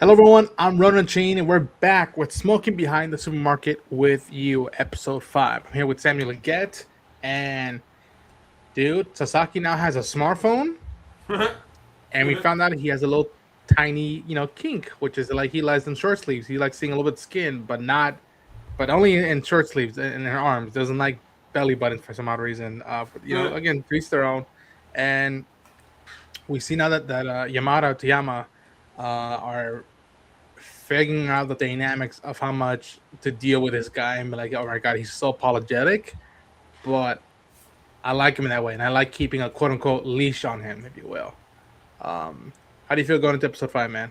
Hello everyone, I'm Ronan Chain and we're back with Smoking Behind the Supermarket with You, episode 5. I'm here with Samuel Leggett, and dude, Sasaki now has a smartphone, and we found out he has a little tiny, kink, which is like he likes in short sleeves. He likes seeing a little bit of skin, but only in short sleeves in her arms. Doesn't like belly buttons for some odd reason. Again, to each their own. And we see now that Yamada and Tayama are figuring out the dynamics of how much to deal with this guy and be like, oh my god, he's so apologetic, but I like him in that way, and I like keeping a quote unquote leash on him, if you will. How do you feel going into episode 5, man?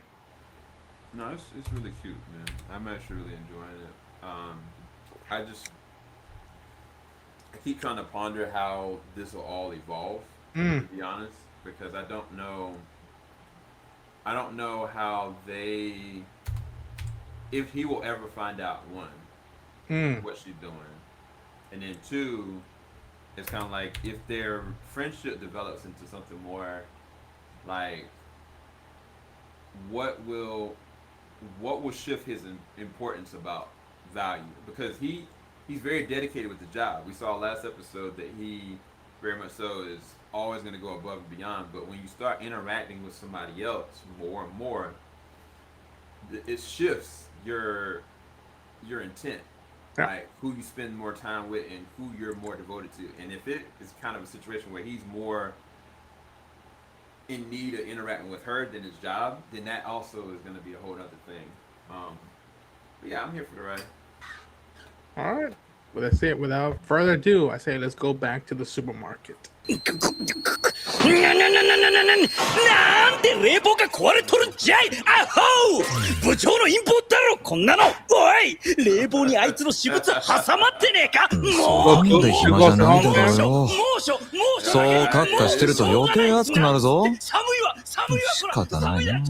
No, it's really cute, man. I'm actually really enjoying it. I keep trying to ponder how this will all evolve, to be honest, because I don't know how if he will ever find out, one, what she's doing, and then two, it's kind of like if their friendship develops into something more like what will shift his importance about value, because he's very dedicated with the job. We saw last episode that he very much so is always going to go above and beyond, but when you start interacting with somebody else more and more, it shifts your intent, like who you spend more time with and who you're more devoted to. And if it is kind of a situation where he's more in need of interacting with her than his job, then that also is going to be a whole other thing. But yeah, I'm here for the ride. All right. Well, that's it. Without further ado, I say let's go back to the supermarket. なんで冷房が壊れとるんじゃいアホー部長の陰謀だろこんなのおい冷房にあいつの私物挟まってねえかもうなんで暇じゃないだろうよそうカッカしてると余計暑くなるぞ寒いわ仕方ないな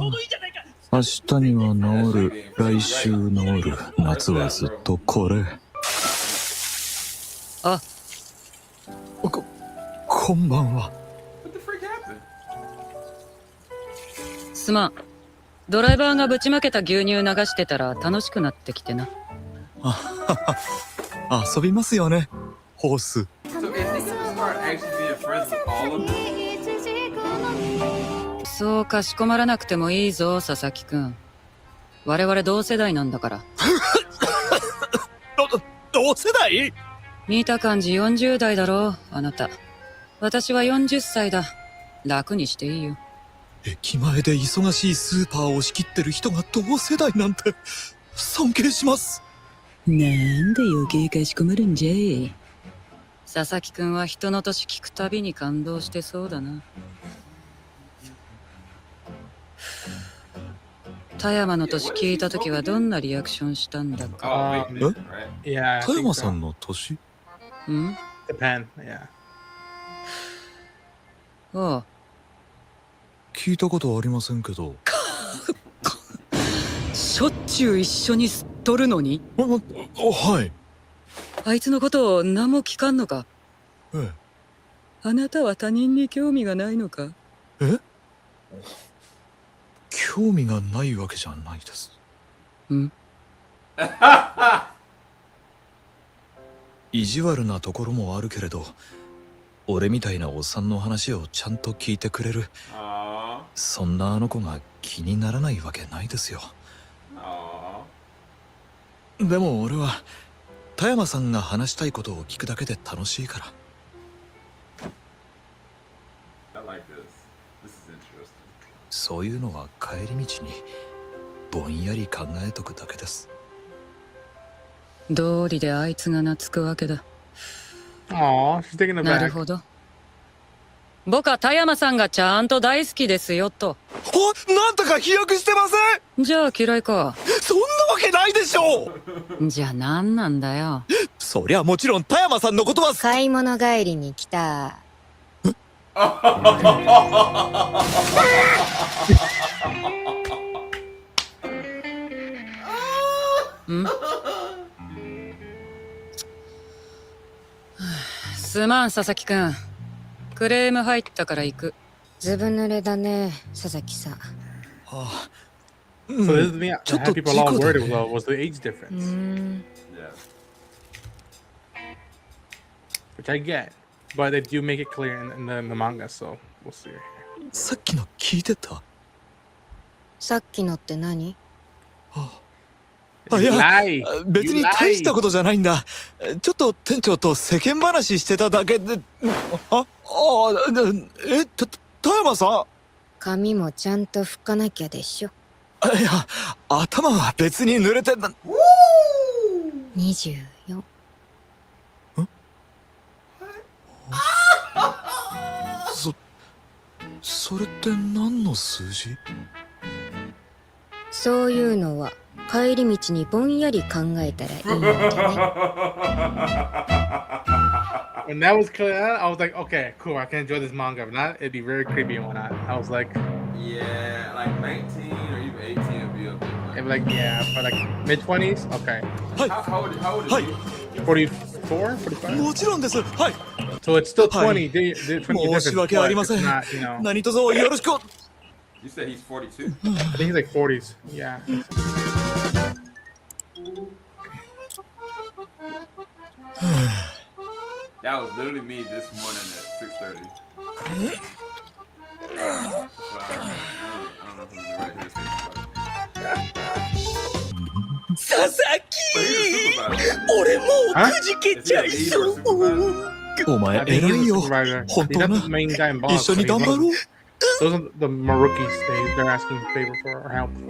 明日には治る来週治る夏はずっとこれあこんばんはすまんドライバーがぶちまけた牛乳流してたら楽しくなってきてな遊びますよねホースそうかしこまらなくてもいいぞ佐々木くん我々同世代なんだから同世代見た感じ40代だろあなた私は40歳だ楽にしていいよ駅前で忙しいスーパーを仕切ってる人が同世代なんて尊敬しますなんで余計かしこまるんじゃい佐々木くんは人の年聞くたびに感動してそうだな田山の年聞いたときはどんなリアクションしたんだか田山さんの年Japan, yeah. ああ聞いたことありませんけどしょっちゅう一緒に吸っとるのにはいあいつのことを何も聞かんのかええあなたは他人に興味がないのかえ興味がないわけじゃないです意地悪なところもあるけれど俺みたいなおっさんの話をちゃんと聞いてくれるそんなあの子が気にならないわけないですよでも俺は田山さんが話したいことを聞くだけで楽しいからそういうのは帰り道にぼんやり考えとくだけです道理であいつが懐くわけだ Aw, she's taking it back. なるほど僕は田山さんがちゃんと大好きですよとなんとか飛躍してませんじゃあ嫌いかそんなわけないでしょうじゃあ何なんだよそりゃもちろん田山さんのことは買い物帰りに来たすまん佐々木くんクレーム入ったから行くずぶ濡れだね佐々木さんあ So this is the thing that ちょっ had と people 事 all 故だ worried ね。 was the age う difference, ん。 Yeah. which I get, but they do make it clear in the manga, so we'll see. さっきの聞いてた？さっきのって何？あ、 You いや、 lie. 別 You に大した lie. ことじゃないんだ。ちょっと店長と世間話してただけで。田山さ髪もちゃんと拭かなきゃでしょ。ん。いや、頭は別に濡れてんだ。 24。それって何の数字？そういうのは帰り道にぼんやり考えたらいいんだね。When that was clear, I was like, okay, cool, I can enjoy this manga. If not, it'd be very creepy and whatnot. I was like, Yeah, like 19 or even 18 would be a bit it'd much. be like, yeah, for like mid-20s, okay. How old is Hi. he? 44, 45? もちろんです。はい。 So it's still はい。 20 difference, 申し訳ありま but せ it's ん。 not, you know. 何卒よろしく。 You said he's 42? I think he's like 40s. Yeah. That was literally me this morning at 6:30. So I don't know who's right here. 佐々 But he's 木 a supervisor. 俺もうくじけ Is ち he ゃ a い lead そ or a う supervisor? お前 I think 偉 he's い a よ。 supervisor. 本 He's 当 not な。 the main guy in 一 boss. 緒 So に he's 頑 one 張 of ろ the, う。 those are the rookies they're asking favor for or help for.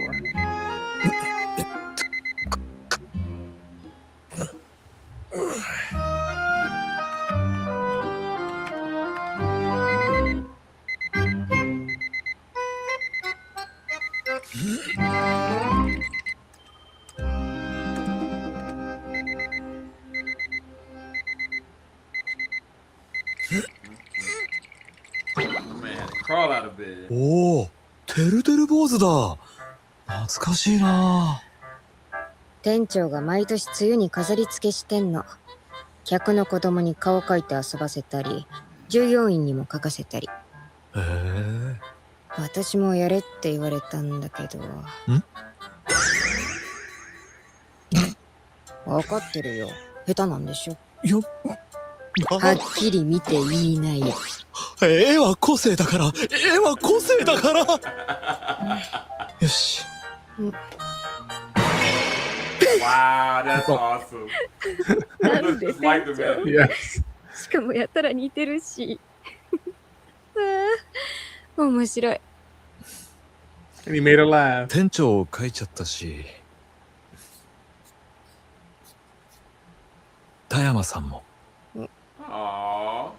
My man had to crawl out of bed. おお、てるてる坊主だ。懐かしいな。店長が毎年梅雨に飾り付けしてんの。客の子供に顔描いて遊ばせたり、従業員にも描かせたり。へえ。私もやれって言われたんだけど。わかってるよ。下手なんでしょ。よ。はっきり見て言いないよ。絵は個性だから。絵は個性だから。よし。Wow, that's awesome. なんで Just like the man. Yes. しかもやったら似てるし。ああ、面白い。 And he made her laugh. 店長を描いちゃったし。田山さんも。 Aww.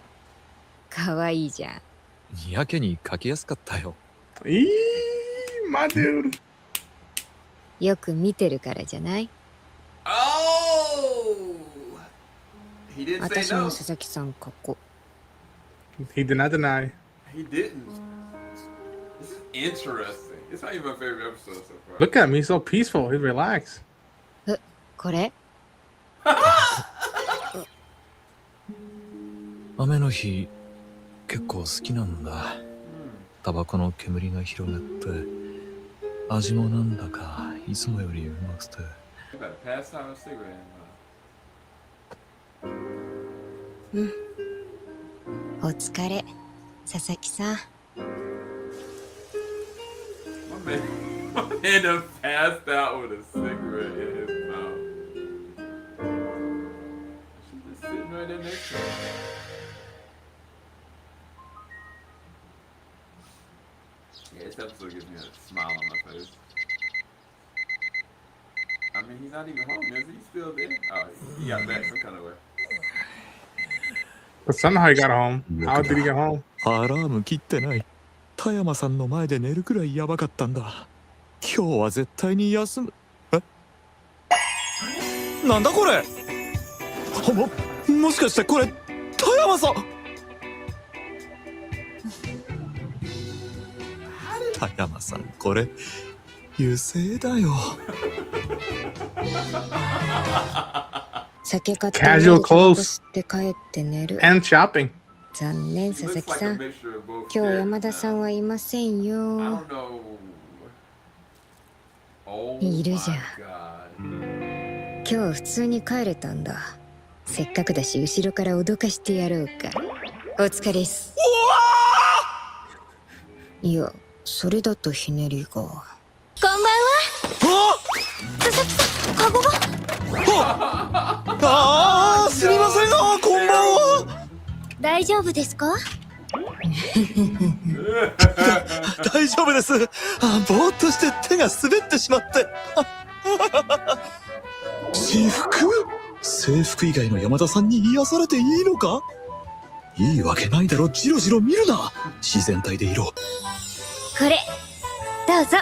かわいいじゃん。やけに描きやすかったよ。Eee, my dude. よく見てるからじゃない？ Oh! He didn't say 私も no. 佐々木さん過去。 He did not deny. He didn't. This is interesting. It's not even my favorite episode so far. Look at him. He's so peaceful. He's relaxed. これ？雨の日結構好きなんだ。タバコの煙が広がって味もなんだかいつもよりうまくて。 You better pass out a cigarette. お疲れ、佐々木さん。 My man done passed out with a cigarette in his mouth. She's just sitting right there next to him. Yeah, this episode gives me a smile on my face. I mean, he's not even home, is he? He's still there? Oh, he got back some kind of way. But somehow he got home. How did he get home? アラーム切ってない。田山さんの前で寝るくらいやばかったんだ。今日は絶対に休む。え？なんだこれ？もしかしてこれ田山さん？田山さんこれ油性だよ。酒買って Casual タバコ clothes 吸って帰って寝る。 And shopping. 残念、 He 佐々 looks 木 like さ a ん。 mixture of both 今日 characters 山田さん now. はいません I よ。 don't know. Oh いる my じゃん。 god. 今日普通に帰れたんだ。せっかくだし後ろから脅かしてやろうか。お疲れっす。いや、それだとひねりが。こんばんは。佐々木さん、カゴが。ああ、すみません、こんばんは。大丈夫ですか？大丈夫です。ぼーっとして手が滑ってしまって。制服？制服以外の山田さんに癒されていいのか？いいわけないだろ、ジロジロ見るな。自然体でいろ。これ、どうぞ。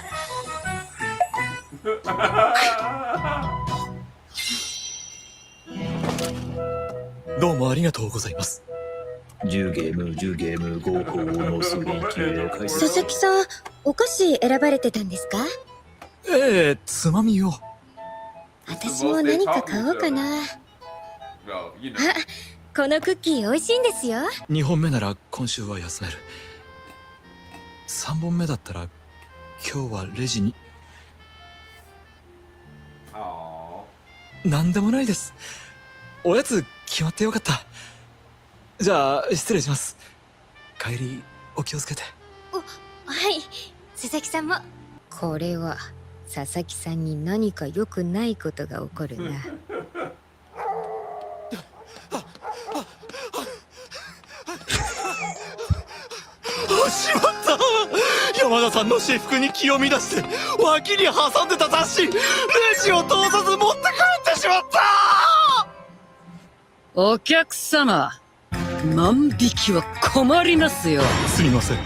どうもありがとうございます。10ゲーム5個のすり切れの回佐々木さん、お菓子選ばれてたんですか？ええ、つまみを。私も何か買おうかな。 Well, you know. あ、このクッキー美味しいんですよ。2本目なら今週は休める。3本目だったら今日はレジに。 Aw. なんでもないです。おやつ決まってよかった。じゃあ失礼します。帰りお気をつけて。はい、佐々木さんも。これは佐々木さんに何か良くないことが起こるな。しまった。山田さんの私服に気を乱して脇に挟んでた雑誌レジを通さず持って帰ってしまった。お客様、万引きは困りますよ。すみません、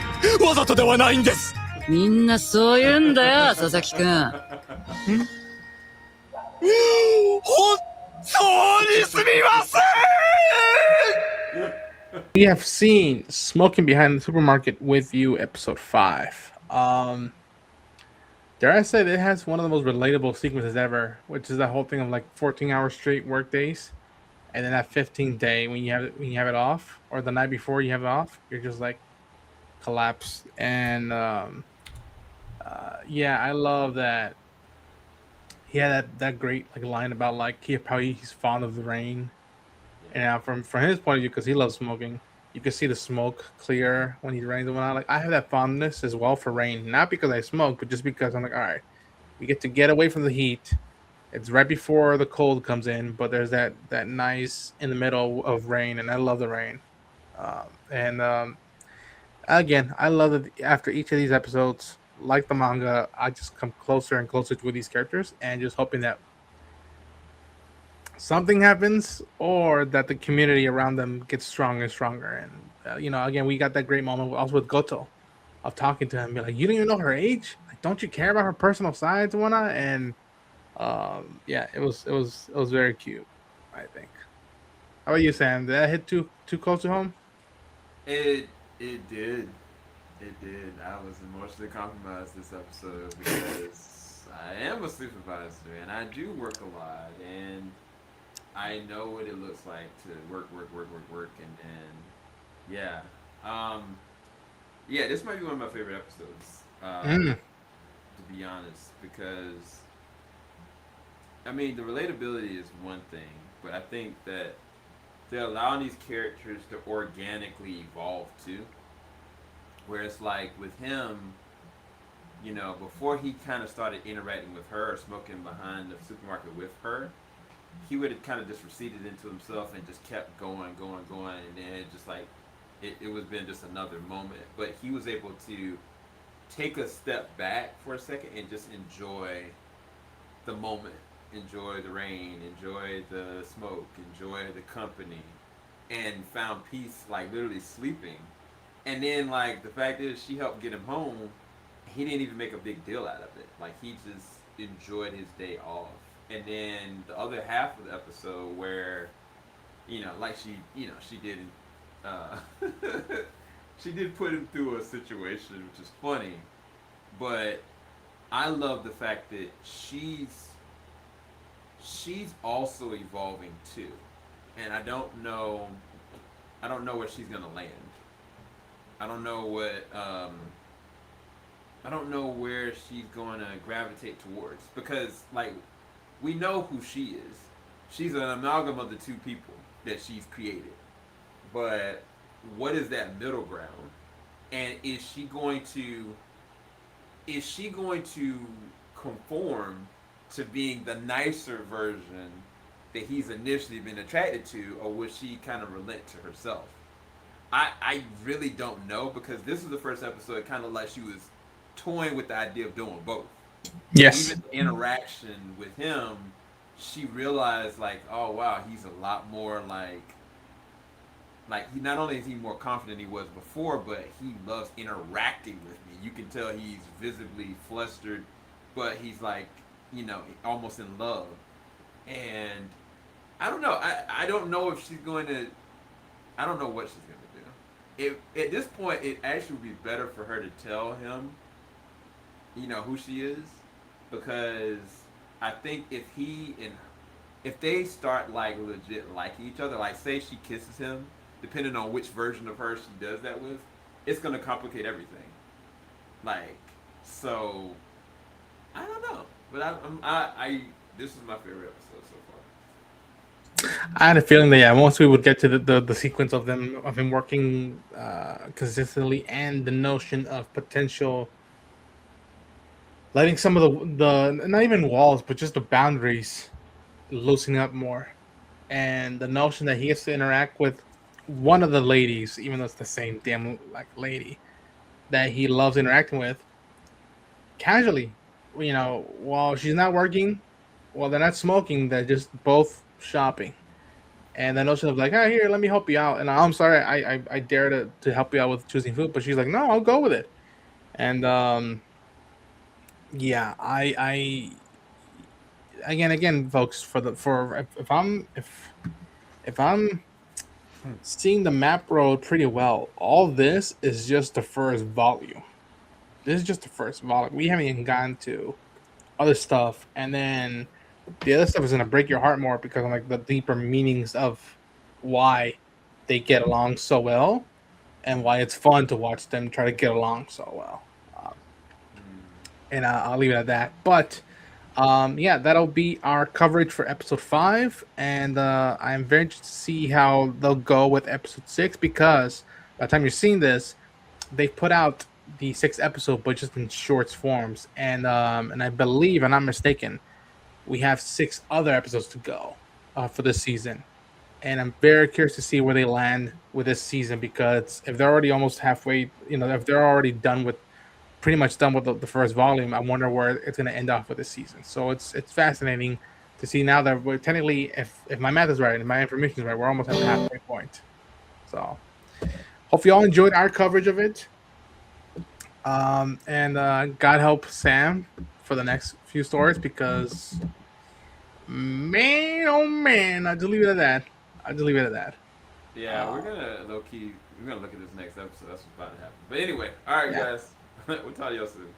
わざとではないんです。みんなそう言うんだよ、佐々木くん。本当にすみません。 We have seen Smoking Behind the Supermarket with You, episode 5. Dare I say that it has one of the most relatable sequences ever, which is that whole thing of like 14-hour straight work days, and then that 15th day when you have it off, or the night before you have it off, you're just like collapse. And yeah, I love that. He had that great like line about like how he's fond of the rain. And from his point of view, because he loves smoking, you can see the smoke clear when he rains and whatnot. Like I have that fondness as well for rain, not because I smoke, but just because I'm like, all right, we get to get away from the heat. It's right before the cold comes in, but there's that nice in the middle of rain, and I love the rain. Again, I love that after each of these episodes, like the manga, I just come closer and closer to these characters, and just hoping that something happens or that the community around them gets stronger and stronger. And again, we got that great moment also with Goto of talking to him, be like, you don't even know her age, like, don't you care about her personal sides and whatnot? And yeah, it was very cute, I think. How about you, Sam? Did that hit too close to home? It did. It did. I was emotionally compromised this episode because I am a supervisor and I do work a lot, and I know what it looks like to work, and yeah. Yeah, this might be one of my favorite episodes, to be honest, because I mean, the relatability is one thing, but I think that they're allowing these characters to organically evolve too. Where it's like with him, before he kind of started interacting with her or smoking behind the supermarket with her, he would have kind of just receded into himself and just kept going, and then it just like it was been just another moment. But he was able to take a step back for a second and just enjoy the moment, enjoy the rain, enjoy the smoke, enjoy the company, and found peace like literally sleeping. And then like the fact is she helped get him home, he didn't even make a big deal out of it. Like he just enjoyed his day off. And then the other half of the episode where, like she did, she did put him through a situation which is funny, but I love the fact that she's also evolving too, and I don't know where she's gonna land. I don't know what I don't know where she's going to gravitate towards because, like, we know who she is. She's an amalgam of the two people that she's created. But what is that middle ground? And is she going to conform to being the nicer version that he's initially been attracted to, or will she kind of relent to herself? I really don't know because this is the first episode kind of like she was toying with the idea of doing both. Yes. Even the interaction with him, she realized like, oh wow, he's a lot more like he not only is he more confident than he was before, but he loves interacting with me. You can tell he's visibly flustered, but he's like, almost in love. And I don't know. I don't know if she's going to. I don't know what she's going to do. At this point, it actually would be better for her to tell him, who she is, because I think if they start like legit liking each other, like say she kisses him, depending on which version of her she does that with, it's going to complicate everything. Like, so I don't know, but I this is my favorite episode so far. I had a feeling that once we would get to the sequence of him working consistently, and the notion of potential letting some of the not even walls, but just the boundaries loosening up more, and the notion that he gets to interact with one of the ladies, even though it's the same damn like lady that he loves interacting with casually, while she's not working, while they're not smoking, they're just both shopping. And the notion of like, oh, here, let me help you out. And I'm sorry, I dare to help you out with choosing food, but she's like, no, I'll go with it. And yeah, I again, folks, if I'm seeing the map road pretty well, all this is just the first volume. This is just the first volume. We haven't even gotten to other stuff, and then the other stuff is gonna break your heart more because of like the deeper meanings of why they get along so well, and why it's fun to watch them try to get along so well. And I'll leave it at that. But yeah, that'll be our coverage for episode 5, and I'm very interested to see how they'll go with episode 6, because by the time you're seeing this, they've put out the 6th episode, but just in shorts forms, and I believe, I'm not mistaken, we have 6 other episodes to go for this season, and I'm very curious to see where they land with this season, because if they're already almost halfway, if they're already pretty much done with the first volume, I wonder where it's going to end off with this season. So it's fascinating to see now that we're technically, if my math is right and my information is right, we're almost at the halfway point. So hope you all enjoyed our coverage of it. And God help Sam for the next few stories, because man, oh man, I'll just leave it at that. Yeah, we're gonna look at this next episode. That's what's about to happen. But anyway, all right, guys, we'll talk to y'all soon.